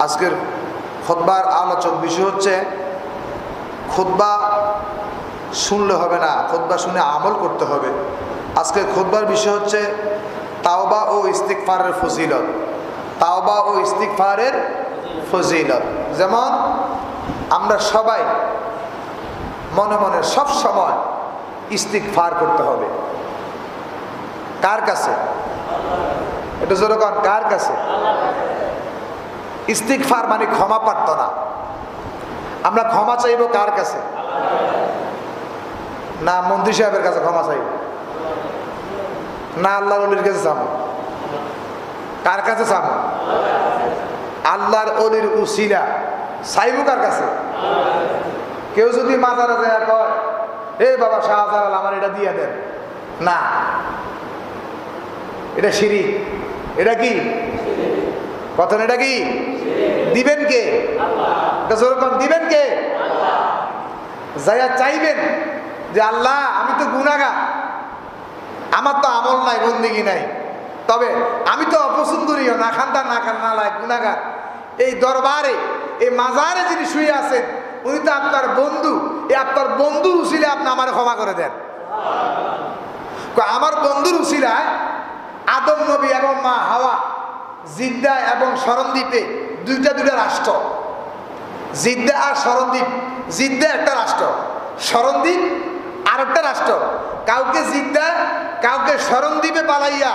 আজকের খুতবার আলোচক বিষয় হচ্ছে খুতবা শুনলে হবে না, খুতবা শুনে আমল করতে হবে। আজকের খুতবার বিষয় হচ্ছে তাওবা ও ইস্তিগফারের ফজিলত। তাওবা ও ইস্তিগফারের ফজিলত। যেমন আমরা সবাই মনে মনে সব সময় ইস্তিগফার করতে হবে। কার কাছে? এটা জোরে কোন, কার কাছে? ইস্তিগফার মানে ক্ষমা প্রার্থনা। আমরা ক্ষমা চাইব কার কাছে? না মন্ত্রী সাহেবের কাছে ক্ষমা চাইব, না আল্লাহর ওলির কাছে যাবো? কার কাছে যাবো? আল্লাহর ওলির উসিলা চাইব কার কাছে? কেউ যদি মাজারে যায় কয় এ বাবা শাহজালাল আমার এটা দিয়ে দেন, না, এটা শিরিক। এটা কি কথা? এটা কি? দিবেন কে? দিবেন কে? যাইয়া চাইবেন যে আল্লাহ আমি তো গুনাহগার, আমার তো আমল নাই, বন্দেগী নাই, তবে আমি তো অপছন্দনীয়, না খান্দা না খান না লাগ গুনাহগার। এই দরবারে এই মাজারে যিনি শুয়ে আছেন উনি তো আপনার বন্ধু, এই আপনার বন্ধুর উসিলে আপনি আমার ক্ষমা করে দেন। আমার বন্ধুর উসিলায় আদম নবী এবং মা হাওয়া জিদ্দা এবং সরণদ্বীপে দুইটা রাষ্ট্র, জিদ্দা আর সরণদ্বীপ। জিদ্দা একটা রাষ্ট্র, সরণদ্বীপ আর একটা রাষ্ট্র। কাউকে জিদ্দা কাউকে সরণদ্বীপে পালাইয়া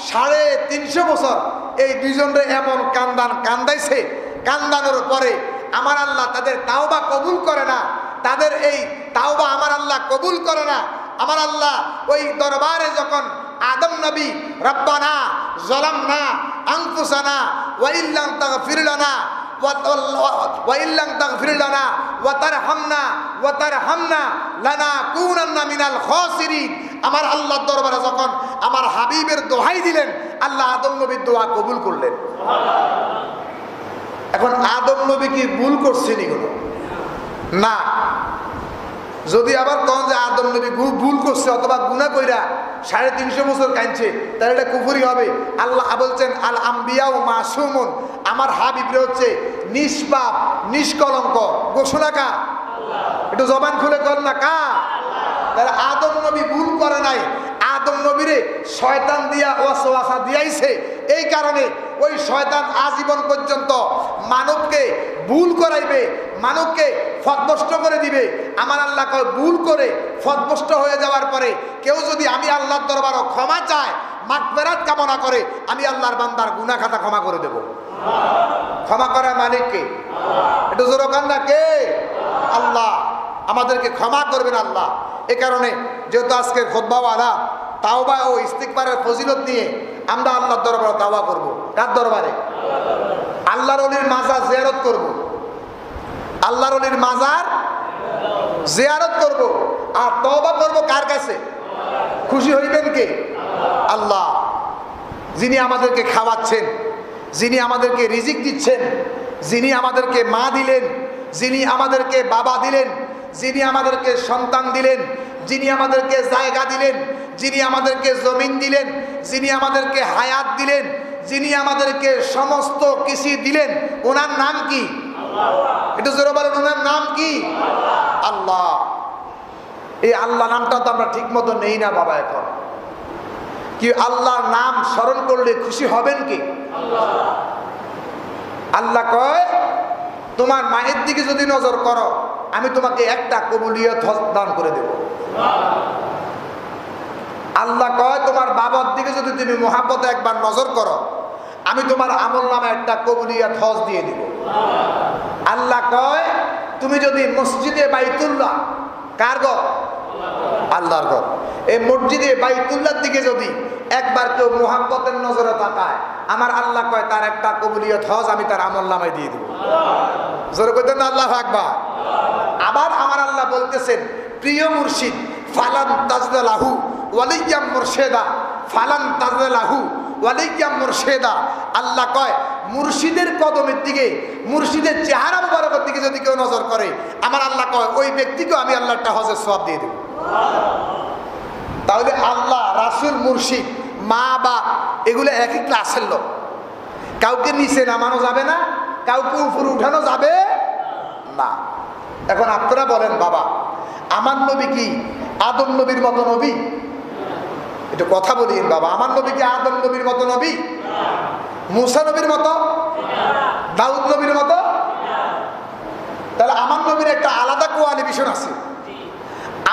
350 বছর এই দুইজনরে এমন কান্দাইছে, কান্দানোর পরে আমার আল্লাহ তাদের তাওবা কবুল করে না। তাদের এই তাওবা আমার আল্লাহ কবুল করে না। আমার আল্লাহ ওই দরবারে যখন আদম নবী রব্বানা যালামনা আনফুসানা ওয়া ইল্লাম তাগফির লানা ওয়া ইল্লাম তাগফির লানা ওয়া তারহামনা লানাকুনান্না মিনাল খাসিরিন, আমার আল্লাহর দরবারে যখন আমার হাবিবের দোহাই দিলেন, আল্লাহ আদম নবীর দোয়া কবুল করলেন। এখন আদম নবী কি ভুল করছেনি কোনো? না। যদি আবার কন যে আদম নবী ভুল করছে অথবা গুনাহ কইরা 350 বছর কাঁদছে, তাহলে এটা কুফরি হবে। আল্লাহ বলছেন আল আম্বিয়া ও মাসুমুন, আমার হাবিবরে হচ্ছে নিষ্পাপ নিষ্কলঙ্ক। ঘোষণা কা? একটু জবান খুলে কর না, কা? তাহলে আদম নবী ভুল করে নাই। আদম নবীরে শয়তান দিয়া ওয়াসওয়াসা দিয়াইছে। এই কারণে ওই শয়তান আজীবন পর্যন্ত মানবকে ভুল করাইবে, মানবকে ফতভ্রষ্ট করে দিবে। আমার আল্লাহ কয় ভুল করে ফতভ্রষ্ট হয়ে যাওয়ার পরে কেউ যদি আমি আল্লাহর দরবারে ক্ষমা চায়, মাগফিরাত কামনা করে, আমি আল্লাহর বান্দার গুনাহ খাতা ক্ষমা করে দেব। ক্ষমা করার মালিক কে? একটু জোরে কান না, কে? আল্লাহ। আমাদেরকে ক্ষমা করবেন আল্লাহ। এ কারণে যেহেতু আজকে খুতবাওয়ালা তাওবা ও ইস্তিগফারের ফজিলত নিয়ে আমরা আল্লাহর দরবারে তাওবা করব। কার দরবারে? আল্লাহর ওলির মাজার জিয়ারত করব। আল্লাহর ওলির মাজার জিয়ারত করব আর তওবা করব কার কাছে? খুশি হইবেন কে? আল্লাহ। যিনি আমাদেরকে খাওয়াচ্ছেন, যিনি আমাদেরকে রিজিক দিচ্ছেন, যিনি আমাদেরকে মা দিলেন, যিনি আমাদেরকে বাবা দিলেন, যিনি আমাদেরকে সন্তান দিলেন, যিনি আমাদেরকে জায়গা দিলেন, যিনি আমাদেরকে জমিন দিলেন, যিনি আমাদেরকে হায়াত দিলেন, যিনি আমাদেরকে সমস্ত কিছু দিলেন, ওনার নাম কি? একটু জোরে বলেন, ওনার নাম কি? আল্লাহ। এই আল্লাহ নামটা তো আমরা ঠিক মতো নেই না বাবা। এখন কি আল্লাহর নাম স্মরণ করলে খুশি হবেন কি? আল্লাহ কয় তোমার মায়ের দিকে যদি নজর করো আমি তোমাকে একটা কবুলিয়ত দান করে দেব। আল্লাহ কয় তোমার বাবার দিকে যদি তুমি মুহাব্বতে একবার নজর করো আমি তোমার আমল নামে একটা কবুলিয়ত হজ দিয়ে দিব। আল্লাহ কয় তুমি যদি মসজিদে বাইতুল্লাহ, কার ঘর? আল্লাহর ঘর, এই মসজিদে বাইতুল্লাহর দিকে যদি একবার কেউ মুহাব্বতের নজরে তাকায় আমার আল্লাহ কয় তার একটা কবুলিয়ত হজ আমি তার আমল নামায় দিয়ে দেব। জোরে কইতেন না আল্লাহু আকবার। আবার আমার আল্লাহ বলতেছেন প্রিয় মুর্শিদ ফালান তাজদালাহু ওয়ালিয়াম মুর্শিদা, ফালান তাজদালাহু ওয়ালিয়াম মুর্শিদা। আল্লাহ কয় মুর্শিদের কদমের দিকে, মুর্শিদের চেহারা মুবারকের দিকে যদি কেউ নজর করে আমার আল্লাহ কয় ওই ব্যক্তিকে আমি আল্লাহ একটা হজের সওয়াব দিয়ে দেব। তাহলে আল্লাহ, রাসূল, মুর্শিদ, মা বাপ এগুলো একই ক্লাসের লোক। কাউকে নিচে নামানো যাবে না, কাউকে উপরে উঠানো যাবে না। এখন আপনারা বলেন বাবা, আমার নবী কি আদম নবীর মতো নবী? একটু কথা বলিন বাবা, আমার নবী কি আদম নবীর মতো নবী? মুসা নবীর মতো? দাউদ নবীর মতো? তাহলে আমার নবীর একটা আলাদা কোয়ালিফিকেশন আছে,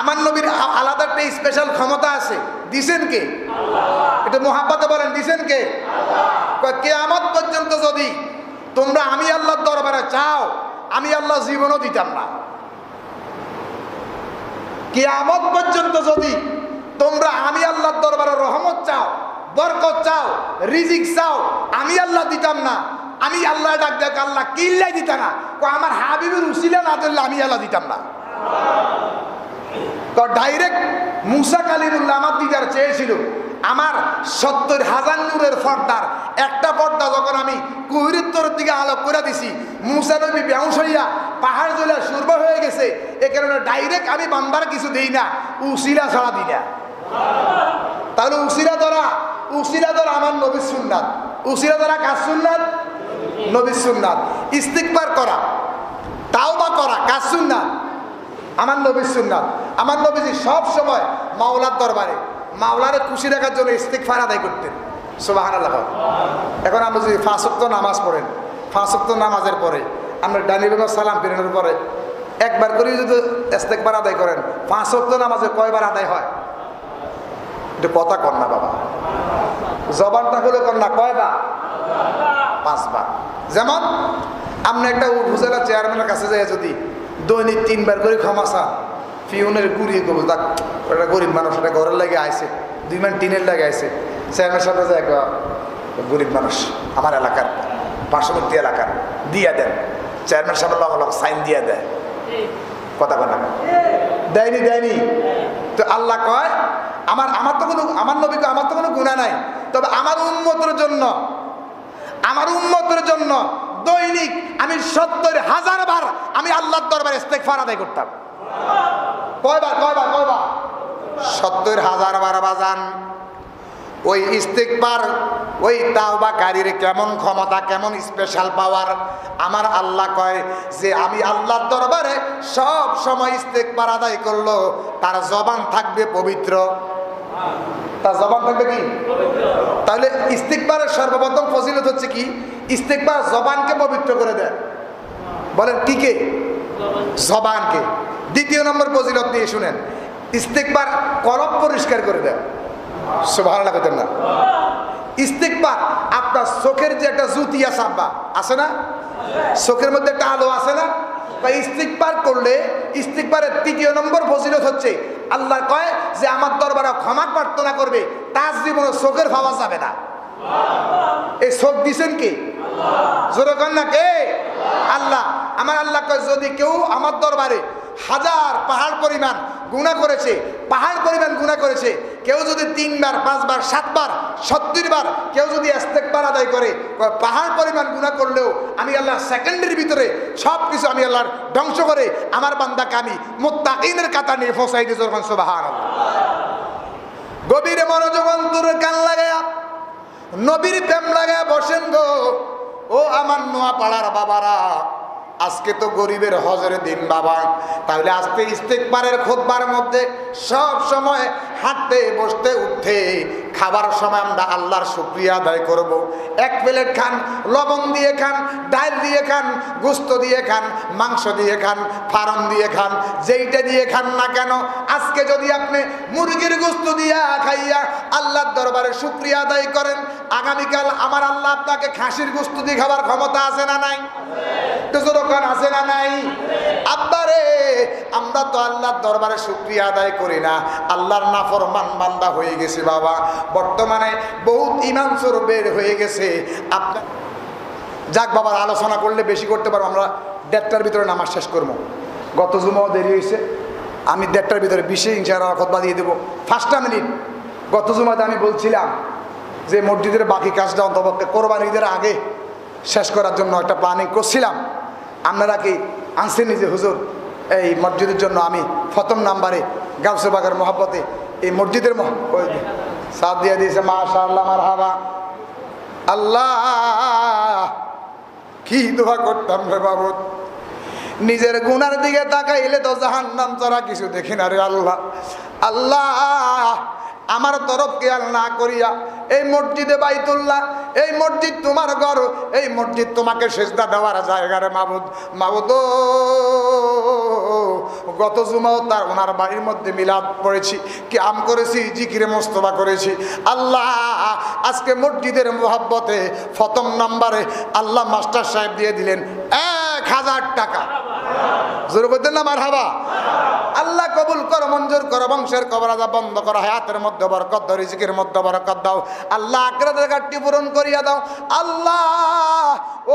আমার নবীর আলাদা একটা স্পেশাল ক্ষমতা আছে। দিছেন কে? এটা মোহাব্বতে বলেন, দিছেন কে? কিয়ামত পর্যন্ত যদি তোমরা আমি আল্লাহর দরবারে চাও, আমি আল্লাহ জীবনও দিতাম না। কিয়ামত পর্যন্ত যদি তোমরা আমি আল্লাহর দরবারে রহমত চাও, বরকত চাও, রিজিক চাও, আমি আল্লাহ দিতাম না। আমি আল্লাহ ডাক ডাক আল্লাহ কিল্লাই দিতাম না। আমার হাবিবের উসিলা না দিলে আমি আল্লাহ দিতাম না। ডাইরেক্ট মুসা কালিমুল্লাহ আমার দিদার চেয়েছিল, আমার ৭০,০০০ নূরের পর্দার একটা পর্দা যখন আমি কুহুরিত্তর দিকে আলোক করে দিছি, মুসা নবী বেহুশ হইয়া পাহাড় জ্বলে সুরব হয়ে গেছে। এ কারণে ডাইরেক্ট আমি বান্দার কিছু দিই না, উসিলা ছাড়া দিই না। তাহলে উসিলা ধরা আমার নবীর সুন্নাত। উসিলা ধরা কার সুন্নাত? নবীর সুন্নাত। ইস্তিগফার করা, তাওবা করা কার সুন্নাত? আমার নবীর সুন্নাত। আমার নবীজি সব সময় মাওলার দরবারে মাওলারে খুশি রাখার জন্য ইস্তিগফার আদায় করতেন। সুবহানাল্লাহ। এখন আমরা যদি ৫ ওয়াক্ত নামাজ পড়েন, ৫ ওয়াক্ত নামাজের পরে আমরা ডানি বাবা সালাম ফিরানোর পরে একবার করে যদি ইস্তিগফার আদায় করেন, ৫ ওয়াক্ত নামাজে কয়বার আদায় হয়? এটা কথা কর না বাবা, জবানটা হলে কর না, কয়বার? ৫ বার। যেমন আপনি একটা উপজেলা চেয়ারম্যানের কাছে যায় যদি দৈনিক ৩ বার করে ক্ষমা চান, পিউনের গুড়িয়ে করবো দেখ ওটা গরিব মানুষ, এটা ঘরের লাগে আইসে, 2 মান টিনের লাগে আইসে, চেয়ারম্যান সাহেব যায় গরিব মানুষ আমার এলাকার পার্শ্ববর্তী এলাকার দিয়া দেন, চেয়ারম্যান সাহেব সাইন দিয়া দেয়। কথা কথা দেয়নি। তো আল্লাহ কয় আমার তো কোনো, আমার নবীকে আমার তো কোনো গুনাহ নাই, তবে আমার উম্মতের জন্য দৈনিক আমি ৭০,০০০ বার আমি আল্লাহর দরবারে ইস্তিগফার আদায় করতাম। কয়বার? ৭০,০০০ বার বাজান। ওই ইস্তিগফার, ওই তাওবাকারীর কেমন ক্ষমতা, কেমন স্পেশাল পাওয়ার। আমার আল্লাহ কয় যে আমি আল্লাহর দরবারে সব সময় ইস্তিগফার আদায় করলো, তার জবান থাকবে পবিত্র। তার জবান থাকবে কি? তাহলে ইস্তিগফারের সর্বপ্রথম ফজিলত হচ্ছে কি? ইস্তিগফার জবানকে পবিত্র করে দেয়। বলেন কি কে? জবানকে। দ্বিতীয় নম্বর ফজিলত নিয়ে শুনেন, ইস্তিগফার কলব পরিষ্কার করে দেয়। সুবহানাল্লাহ বলেন না? ইস্তিগফার আপনার চোখের যে একটা জ্যোতি আছে না, চোখের মধ্যে একটা আলো আছে না, ইস্তিগফার করলে ইস্তিগফারের তৃতীয় নম্বর ফজিলত হচ্ছে আল্লাহ কয় যে আমার দরবারে ক্ষমা প্রার্থনা করবে, তার জীবনে চোখের পাওয়া যাবে না। এই চোখ দিছেন কে? জোরে কন না কে? আল্লাহ। আমার আল্লাহ কয় যদি কেউ আমার দরবারে 1000 পাহাড় পরিমাণ গুনাহ করেছে, কেউ যদি 3 বার 5 বার 7 বার 70 বার কেউ যদি ইস্তিগফার আদায় করে, পাহাড় পরিমাণ গুনাহ করলেও আমি আল্লাহ সেকেন্ডের ভিতরে সব কিছু আমি আল্লাহর ধ্বংস করে আমার বান্দাকে আমি মুত্তাকিনের কাতার নিয়ে পৌঁছাই দিই। সুবহানাল্লাহ। গভীরে মনোযোগ অন্তরে কান লাগায়া নবীর প্রেম লাগায়া বসেন গো ও আমার নোয়াপাড়ার বাবারা। আজকে তো গরিবের হজের দিন বাবা, তাহলে আজকে ইস্তিগফারের খুতবার মধ্যে সব সময় হাঁটতে বসতে উঠতে খাবার সময় আমরা আল্লাহর শুকরিয়া আদায় করব। 1 প্লেট খান, লবণ দিয়ে খান, ডাল দিয়ে খান, গোস্ত দিয়ে খান, মাংস দিয়ে খান, ফার্ম দিয়ে খান, যেইটা দিয়ে খান না কেন, আজকে যদি আপনি মুরগির গোস্ত দিয়া খাইয়া আল্লাহর দরবারে শুকরিয়া আদায় করেন, আগামীকাল আমার আল্লাহ আপনাকে খাসির গোস্ত দিয়ে খাবার ক্ষমতা আছে না নাই? আছে না নাই? আব্বারে আমরা তো আল্লাহর দরবারে শুকরিয়া আদায় করি না, আল্লাহর নাফরমান বান্দা হয়ে গেছে বাবা। বর্তমানে বহুত ঈমান চোর বের হয়ে গেছে। আপনার যাক বাবার আলোচনা করলে বেশি করতে পারবো, আমরা 1:30টার ভিতরে নামাজ শেষ করবো। গত জুমাও দেরি হয়েছে, আমি 1:30টার ভিতরে 20 ইনশাআল্লাহ খুতবা দিয়ে দেবো 5টা মিনিট। গত জুমাতে আমি বলছিলাম যে মসজিদের বাকি কাজটা অন্তপক্ষে কোরবানি ঈদের আগে শেষ করার জন্য একটা প্ল্যানিং করছিলাম। আপনারা কি আনছেন নিজে হুজুর এই মসজিদের জন্য আমি প্রথম নাম্বারে গাউসে বাগের মহব্বতে এই মসজিদের সাথ দিয়ে দিয়েছে। মাশাআল্লাহ, মারহাবা। আল্লাহ কি দোয়া করতাম রে মাবুদ। নিজের গুনার দিকে তাকাইলে তো জাহান্নাম ছাড়া কিছু দেখি না রে আল্লাহ। আল্লাহ আমার তরফ খেয়াল না করিয়া এই মসজিদে বাইতুল্লাহ, এই মসজিদ তোমার ঘর, এই মসজিদ তোমাকে সেজদা দেওয়ার জায়গা রে মাবুদ। মাবুদ গত জুমাও তার ওনার বাড়ির মধ্যে মিলাদ পড়েছি, কিয়াম করেছি, জিকিরে মোস্তফা করেছি। আল্লাহ আজকে মসজিদের মোহাব্বতে প্রথম নম্বরে আল্লাহ মাস্টার সাহেব দিয়ে দিলেন 1000 টাকা। জোরে বলতেন না মারহাবা। আল্লাহ কবুল করো, মঞ্জুর করো, বংশের কবরাজা বন্ধ করো, হায়াতের মধ্যে বরকত দাও, রিজিকের মধ্যে বরকত দাও। আল্লাহ আখিরাতের ঘাটতি পূরণ করিয়া দাও। আল্লাহ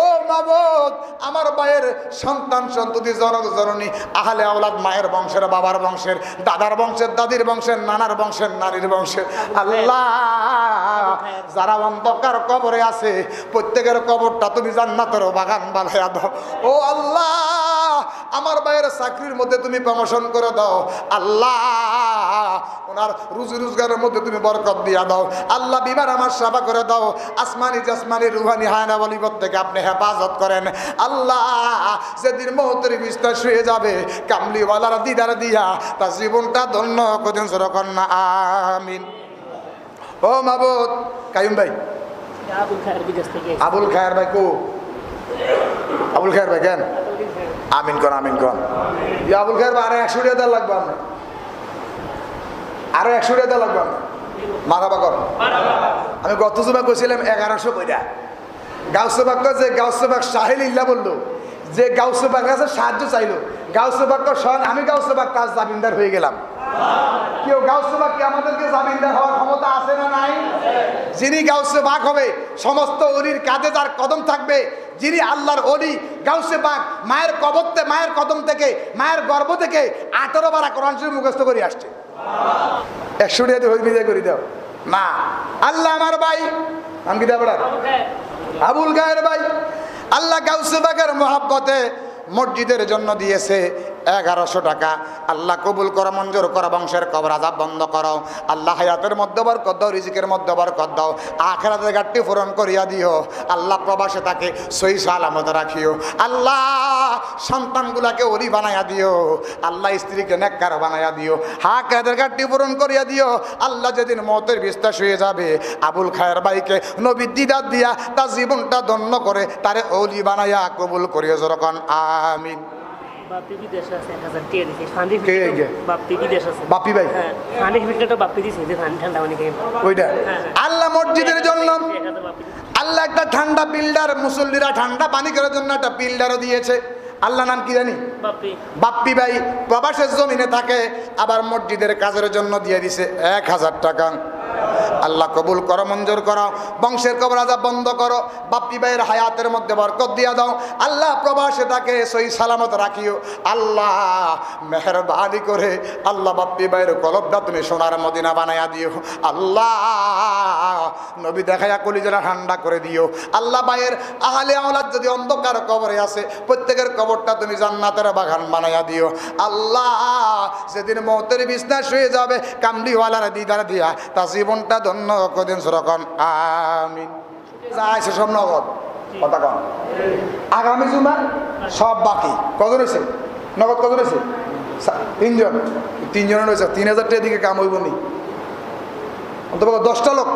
ও মাবুদ আমার ভাইয়ের সন্তান সন্ততি জনক জননী আহলে আওলাদ, মায়ের বংশের, বাবার বংশের, দাদার বংশের, দাদির বংশের, নানার বংশের, নারীর বংশের, আল্লাহ যারা অন্ধকার কবরে আছে প্রত্যেকের কবরটা তুমি জান্নাতের বাগান বানাইয়া দাও। ও আল্লাহ আমার ভাইয়ের চাকরির মধ্যে তুমি প্রমোশন করে দাও। আল্লাহ ওনার রুজি রোজগারের মধ্যে তুমি বরকত দিয়া দাও। আল্লাহ বিমার আমার সেবা করে দাও। আসমানি জাসমানি রুহানি হায়না বলিবত থেকে আপনি হেফাজত করেন। আল্লাহ যেদিন মৌতের বিস্তার শুয়ে যাবে কামলিওয়ালার দিদার দিয়া তার জীবনটা ধন্য কদিন সরকন না আমিন। ও মাবুদ কাইম ভাই, আবুল খায়ের ভাই কো, আবুল খায়ের ভাই কেন আমিন কন, আমিন কন। আবুল খায়ের ভাই আরো 100 টাকা লাগবে, আমরা আরো 100 টাকা লাগবে, আমরা মারাবা কর। আমি গত জুমা কইছিলাম 1100 কইরা। গাউসবাগ যে গাউসবাগ সাহেল ইল্লা বললো, যে গাউসবাগ কাছে সাহায্য চাইলো, গাউসবাগ স্বয়ং আমি গাউসবাগ তার জামিনদার হয়ে গেলাম। কেউ গাউসবাগ কি আমাদেরকে জামিনদার হওয়ার ক্ষমতা আছে না নাই? যিনি গাউসবাগ হবে সমস্ত অলির কাঁধে তার কদম থাকবে। যিনি আল্লাহর অলি গাউসে পাক মায়ের কবরতে, মায়ের কদম থেকে, মায়ের গর্ভ থেকে 18 বার কোরআন শরীফ মুখস্থ করে আসছে। 100 টাকা দিয়ে হই বিদায় করে দাও না। আল্লাহ আমার ভাই আমি কি দেব আবুল গায়ের ভাই, আল্লাহ গাউসে পাকের মহব্বতে মসজিদের জন্য দিয়েছে 1100 টাকা। আল্লাহ কবুল করো, মঞ্জুর করো, বংশের কবর আযাব বন্ধ করো। আল্লাহ হায়াতের মধ্যে বরকত দাও, রিজিকের মধ্যে বরকত দাও, আখিরাতের ঘাটতি পূরণ করিয়া দিও। আল্লাহ প্রবাসে তাকে সহি সালামত রাখিও। আল্লাহ সন্তানগুলাকে ওলি বানাইয়া দিও। আল্লাহ স্ত্রীকে নেককার বানাইয়া দিও, আখিরাতের ঘাটতি পূরণ করিয়া দিও। আল্লাহ যেদিন মওতের বিস্তার হয়ে যাবে আবুল খায়ের ভাইকে নবীর দিদার দিয়া তার জীবনটা ধন্য করে তারে ওলি বানাইয়া কবুল করিও। যখন আমিন। আল্লাহ মসজিদের জন্য আল্লাহ একটা ঠান্ডা পিল্ডার, মুসল্লিরা ঠান্ডা পানি করার জন্য একটা পিল্ডারও দিয়েছে। আল্লাহ নাম কি জানি? বাপ্পি ভাই প্রবাসের জমিনে থাকে, আবার মসজিদের কাজের জন্য দিয়ে দিছে 1000 টাকা। আল্লাহ কবুল করো, মঞ্জুর করো, বংশের কবর আযাব বন্ধ করো, বাপ্পি ভাইয়ের হায়াতের মধ্যে বরকত দিয়া দাও। আল্লাহ প্রবাসে তাকে সহি সালামত রাখিও। আল্লাহ মেহেরবানি করে আল্লাহ বাপ্পি ভাইয়ের কলবটা তুমি সোনার মদিনা বানাইয়া দিও। আল্লাহ নবী দেখাইয়া কলিজাটা ঠান্ডা করে দিও। আল্লাহ ভাইয়ের আহলে আওলাদ যদি অন্ধকার কবরে আছে প্রত্যেকের কবরটা তুমি জান্নাতের বাগান বানাইয়া দিও। আল্লাহ যেদিন মওতের বিছনা শুয়ে যাবে কামলিওয়ালার দিদার দিয়া তার জীবনটা ধন্য কদিন সরকন আমিন। যাইছে সব নগদ কথা কন। আগামী জুমা সব বাকি। কজন হয়েছে নগদ? কজন হয়েছে? 3 জন। 3 জন হয়েছে 3000 টাকা দিকে কাম হইব নি? অন্তত 10টা লোক,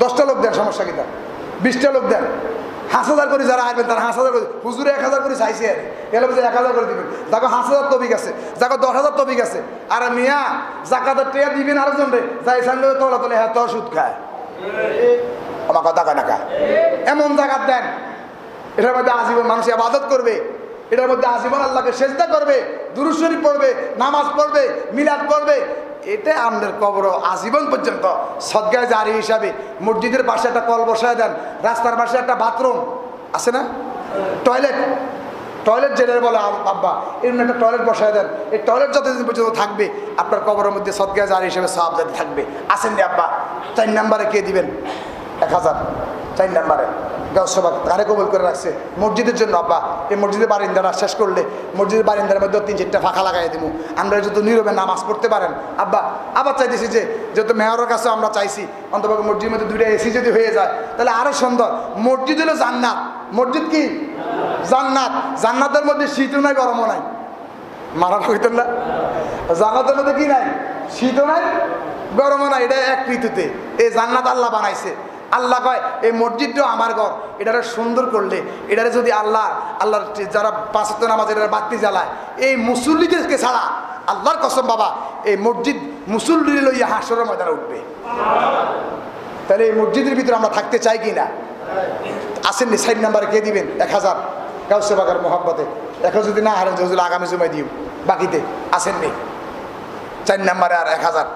10টা লোক দেন, সমস্যা কি? 20টা লোক দেন, 5000 করে যারা আসবেন তারা 5000 করে, হুজুরে 1000 করে চাইছে, আর এলে বলছে 1000 করে দিবেন। যাকে 5000 তবিক আছে, যাকে 10,000 তবিক আছে। আর মিয়া জাকাতের টাকা দিবেন আরেকজন রে, যাই সামনে তোলা তোলে হ্যাঁ তোর সুদ খায়, আমার কথা কয় না খায়। এমন জাকাত দেন এটার মধ্যে আজীবন মানুষ ইবাদত করবে, এটার মধ্যে আজীবন আল্লাহকে সেজদা করবে, দুরূদ শরীফ পড়বে, নামাজ পড়বে, মিলাদ পড়বে। এটা আমাদের কবর আজীবন পর্যন্ত সদকায়ে জারি হিসাবে। মসজিদের পাশে একটা কল বসায় দেন, রাস্তার পাশে একটা বাথরুম আছে না, টয়লেট, টয়লেট যেটা বলে আব্বা, এরকম একটা টয়লেট বসায় দেন। এই টয়লেট যতদিন পর্যন্ত থাকবে আপনার কবরের মধ্যে সদকায়ে জারি হিসেবে সওয়াব যাতে থাকবে। আসেন রে আব্বা, 4 নম্বরে কে দিবেন? 1000। 4 নম্বরে গাউসবাগ কারে কবুল করে রাখছে মসজিদের জন্য। আব্বা এই মসজিদের বারিন্দাটা শেষ করলে মসজিদের বারিন্দার মধ্যে 3-4টা ফাঁকা লাগাই দিব, আমরা যত নীরবে নামাজ পড়তে পারেন। আব্বা আবার চাইতেছি যে যেহেতু মেয়রের কাছে আমরা চাইছি অন্তত মসজিদের মধ্যে 2টা এসি যদি হয়ে যায় তাহলে আরো সুন্দর। মসজিদ হলো জান্নাত, মসজিদ কি জান্নাত। জান্নাতের মধ্যে শীতও নাই গরমও নাই, মারা হইতেন না? জান্নাতের মধ্যে কি নাই? শীতও নাই গরমও নাই, এটা এক ঋতুতে। এই জান্নাত আল্লাহ বানাইছে। আল্লাহ কয় এই মসজিদটাও আমার ঘর, এটারে সুন্দর করলে, এটারে যদি আল্লাহর যারা পাঁচ ওয়াক্ত নামাজ এটার বাতি জ্বালায়, এই মুসল্লিদেরকে ছাড়া আল্লাহর কসম বাবা এই মসজিদ মুসল্লি লইয়া হাসরের ময়দানে উঠবে। তাহলে এই মসজিদের ভিতরে আমরা থাকতে চাই কি না? আসেননি 4 নাম্বারে কে দিবেন? 1000 গাউসে বাগার মোহাব্বতে। এখন যদি না হারেন হুজুর আগামী জুমায় দিও, বাকিতে আসেননি 4 নাম্বারে আর 1000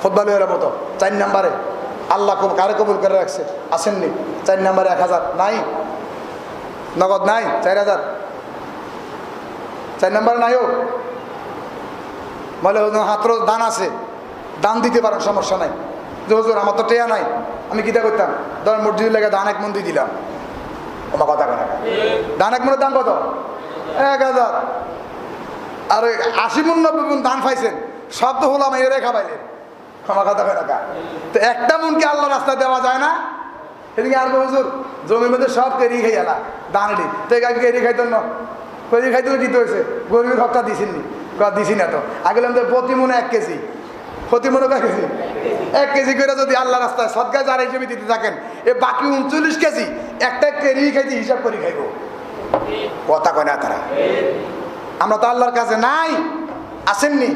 খুতবা লইয়ার মতো 4 নাম্বারে আল্লাহ কারে কবুল করে রাখছে, আসেননি 4 নাম্বারে 1000 নাই, নগদ নাই 4000 4 নাম্বারে নাইও বলে হাতর দান আছে, দান দিতে পারেন, সমস্যা নাই। যে হুজুর আমার তো টেয়া নাই, আমি কিতা করতাম? ধরেন মসজিদের লেগে দান 1 মন দিয়ে দিলাম, আমার কথা কেন? দান 1 মনের দাম কত? 1000। আর 80 মন 90 মন দান পাইছেন, সব তো হলাম এরে খাবাইলেন, আমার কথা কেন? তো 1টা মনকে আল্লাহ রাস্তায় দেওয়া যায় না? এদিকে আর হুজুর জমির মধ্যে সব কেরি খাই এলা দানটি, তো আগে কেরি খাইতেন না, কেরি খাইতে দিতে হয়েছে, গরিবের হকটা দিছেননি? দিছি না তো। আগে তো প্রতি মনে 1 কেজি, প্রতি মনে কয় কেজি? 1 কেজি করে যদি আল্লাহ রাস্তায় সদকা যারা হিসেবে দিতে থাকেন, এ বাকি 39 কেজি একটা কেরি খাইতে হিসাব করে খাইব, কথা কয় না তারা? আমরা তো আল্লাহর কাছে নাই। আসেননি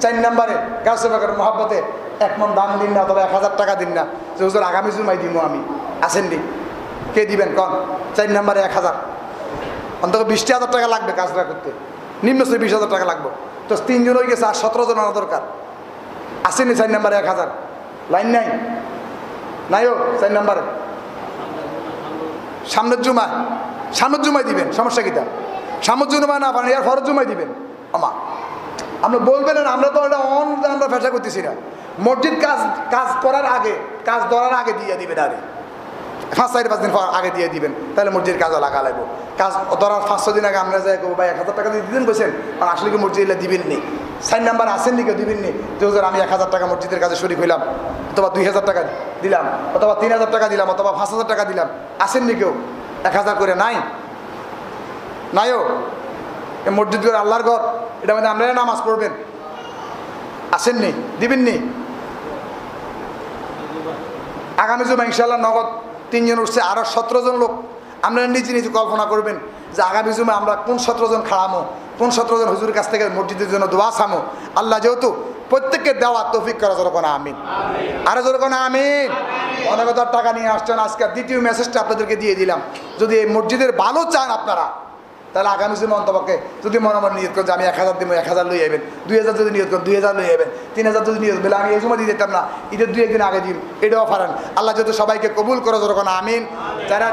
4 নাম্বারে গাছে বাগার মহাব্বতে 1 মন দান দিন না, অথবা 1000 টাকা দিন না, যে হুজুর আগামী জুমাই দিব আমি, আসেননি? কে দিবেন কন? 4 নাম্বারে 1000, অন্তত 20,000 টাকা লাগবে কাজটা করতে, নিম্ন 20,000 টাকা লাগবে। তো 3 জন হয়ে গেছে, আর 17 জন আনা দরকার। আসেনি 4 নাম্বারে 1000? লাইন নাই? নাইও 4 নাম্বারে? সামনের জুমায় দিবেন, সমস্যা কিটা? সামনের জুমায় না পারেন, এর ফরজ জুমায় দিবেন। আমা আমরা বলবেন না, আমরা তো এটা আমরা ফেসা করতেছি না। মসজিদ কাজ করার আগে, কাজ ধরার আগে দিয়ে দিবেন, আরে 5-4-5 দিন আগে দিয়ে দিবেন, তাহলে মসজিদের কাজও লাগা লাগবো। কাজ ধরার 5-6 দিন আগে আমরা যাই ভাই 1000 টাকা দিয়ে দিবেন বলছেন, আর আসলে কি মসজিদে দিবেন নি? 4 নাম্বার আসেননি কেউ? দিবেন নি? যে হুজুর আমি 1000 টাকা মসজিদের কাজে শরীক হইলাম, অথবা 2000 টাকা দিলাম, অথবা 3000 টাকা দিলাম, অথবা 5000 টাকা দিলাম, আসেননি কেউ? 1000 করে নাই? নাইও? এই মসজিদ ঘর আল্লাহর ঘর, এটা মানে আপনারা নামাজ পড়বেন, আসেননি? দিবেননি? আগামী জুমা ইনশাআল্লাহ নগদ 3 জন উঠছে, আরও 17 জন লোক। আপনারা নিজে নিজে কল্পনা করবেন যে আগামী জুমা আমরা কোন 17 জন খাড়ামো, কোন 17 জন হুজুরের কাছ থেকে মসজিদের জন্য দোয়া চামো। আল্লাহ যেহেতু প্রত্যেককে দেওয়া তৌফিক করা যখন আমিন, আরো যখন আমিন। অনেক টাকা নিয়ে আসছেন, আজকে দ্বিতীয় মেসেজটা আপনাদেরকে দিয়ে দিলাম। যদি এই মসজিদের ভালো চান আপনারা, তাহলে আগামী জন্য অন্তপক্ষে যদি মনে নিয়ত করেন যে আমি 1000 দিব, 1000 লই যাবেন। 2000 যদি নিয়ত করেন 2000 লই যাবেন। 3000 যদি নিয়ত বলে আমি এই সময় দিয়ে দিতাম না, ঈদের 2-1 দিন আগে দিন, এটাও পারেন। আল্লাহ যেহেতু সবাইকে কবুল করো যখন আমিন। যারা